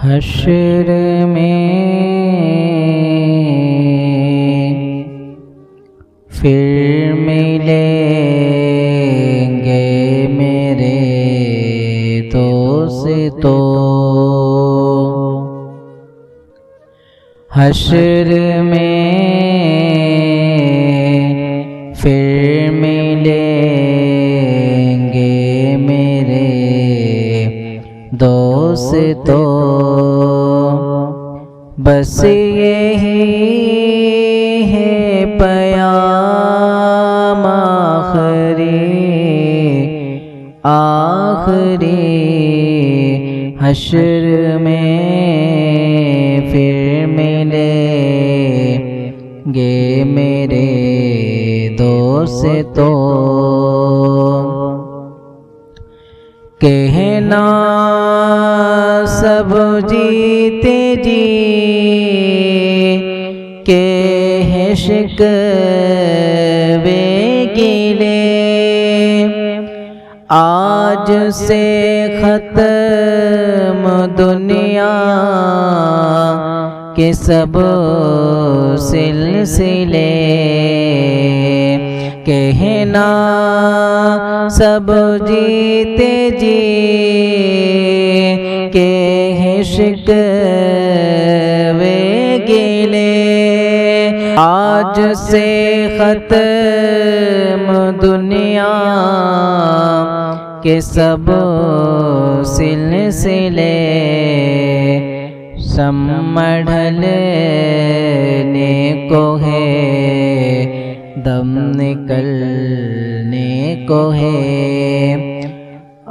हश्र में फिर मिलेंगे मेरे दोस्तों। हश्र में फिर मिलेंगे मेरे दोस्तों। बस यही है पयाम आखिरी हश्र में फिर मिलेंगे मेरे दोस्तों। कहना सब जीते जी के हैं शिकवे गिले, आज से ख़त्म दुनिया के सब सिलसिले। कहना सब जीते जी के हैं शिकवे गिले, आज से ख़त्म दुनिया के सब सिलसिले। संभलने को है दम निकलने को है,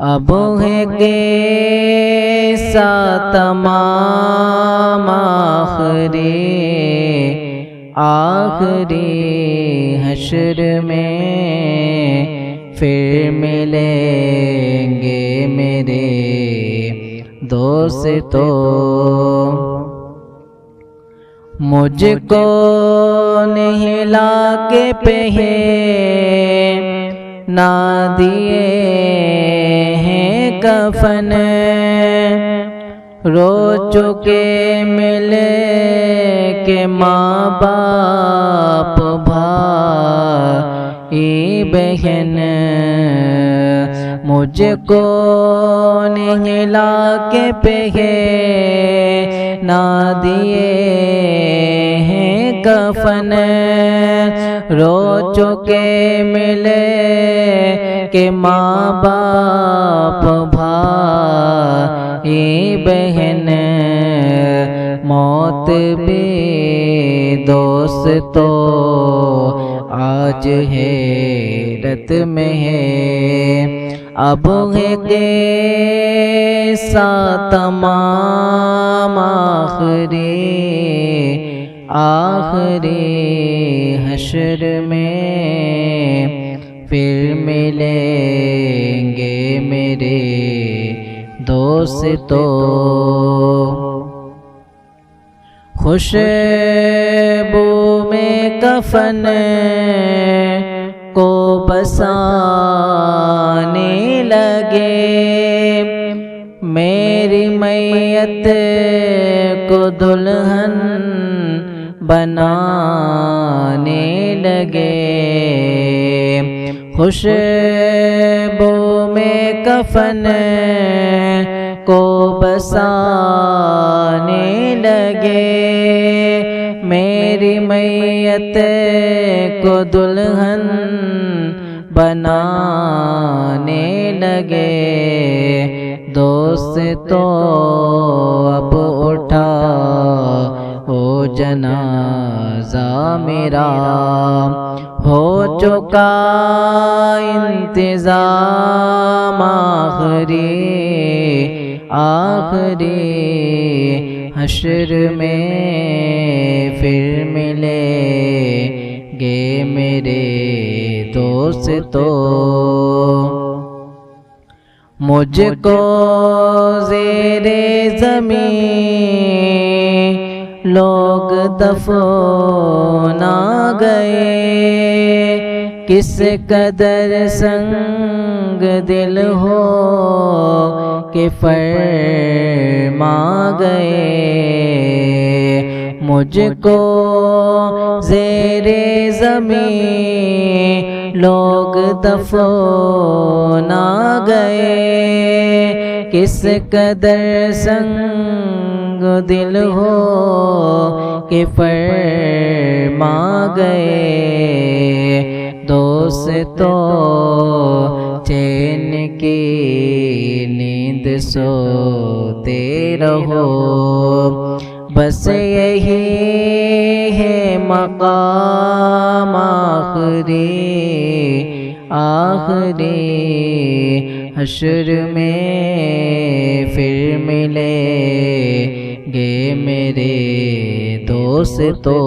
अब है कैसा तमाम आखिरी हश्र में फिर मिलेंगे मेरे दोस्तों। मुझको नहला के पहना दिए हैं कफन, रो चुके मिले के माँ बाप भाई बहन। मुझको नहला के पहना दिए हैं कफन, रो चुके मिले के माँ बाप भाई बहन। मौत भी दोस्तों आज हैरत में है, अब है कैसा तमाम आखिरी हश्र में फिर मिलेंगे मेरे दोस्तों। खुशबू में कफन को बसाने लगे, मेरी मैयत को दुल्हन बनाने लगे। खुशबू में कफन को बसाने लगे, मेरी मैयत को दुल्हन बनाने लगे। दोस्तों अब उठा हो जनाजा मेरा, हो चुका इंतज़ाम आखिरी हश्र में फिर मिलेंगे मेरे दोस्तों। मुझको ज़ेरे ज़मीं लोग दफना गए, किस कदर संग दिल हो कि फरमा गए मुझको ज़ेरे ज़मीं लोग दफना गए। किस कदर संग दिल हो कि फरमा गए दोस्तों चैन की नींद सोते रहो बस यही है मकाम आखिरी हश्र में फिर मिलेंगे मेरे दोस्तों।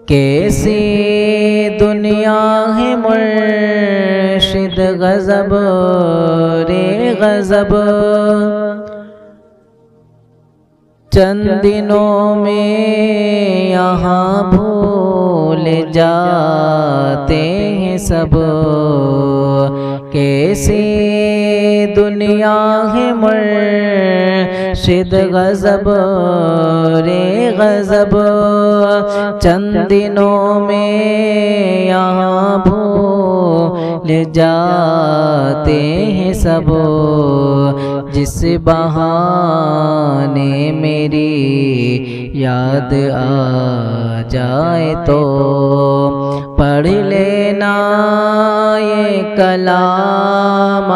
कैसी दुनिया है मुर्शिद गज़ब रे गज़ब चंद दिनों में यहाँ भूल जाते हैं सब। कैसी दुनिया है मुर्शिद गज़ब रे गज़ब चंद दिनों में यहाँ भूल जाते हैं सब। जिस बहाने मेरी याद आ जाए तो पढ़ लेना ये कलाम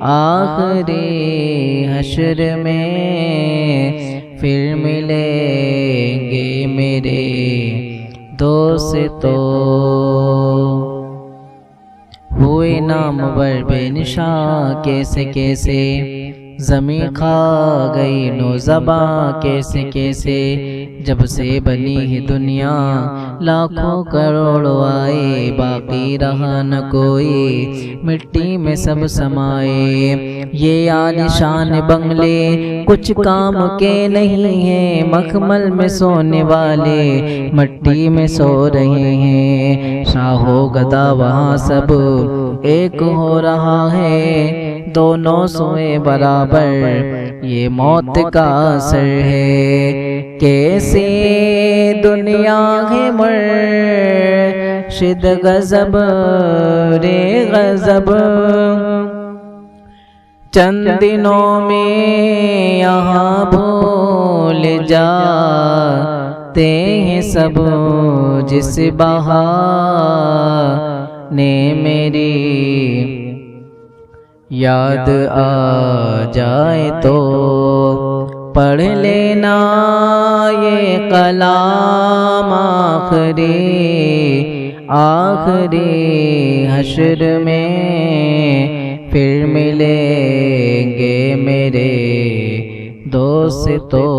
आखिरी हश्र में फिर मिलेंगे मेरे दोस्तों। हुए नामवर बेनिशा कैसे कैसे ज़मीं खा गई नौज़बां कैसे कैसे। जब से बनी है दुनिया लाखों करोड़ों आए बाकी रहा न कोई मिट्टी में सब समाए। ये आलिशान बंगले कुछ काम के नहीं हैं मखमल में सोने वाले मट्टी में सो रहे हैं। शाहो गदा वहाँ सब एक हो रहा है दोनों सोए बराबर ये मौत का असर है। कैसे दुनिया है मुर्शिद गज़ब रे गज़ब चंद दिनों में यहाँ भूल जाते हैं सब। जिस बहाने मेरी याद आ जाए तो पढ़ लेना ये कलाम आखिरी हश्र में फिर मिलेंगे मेरे दोस्तों।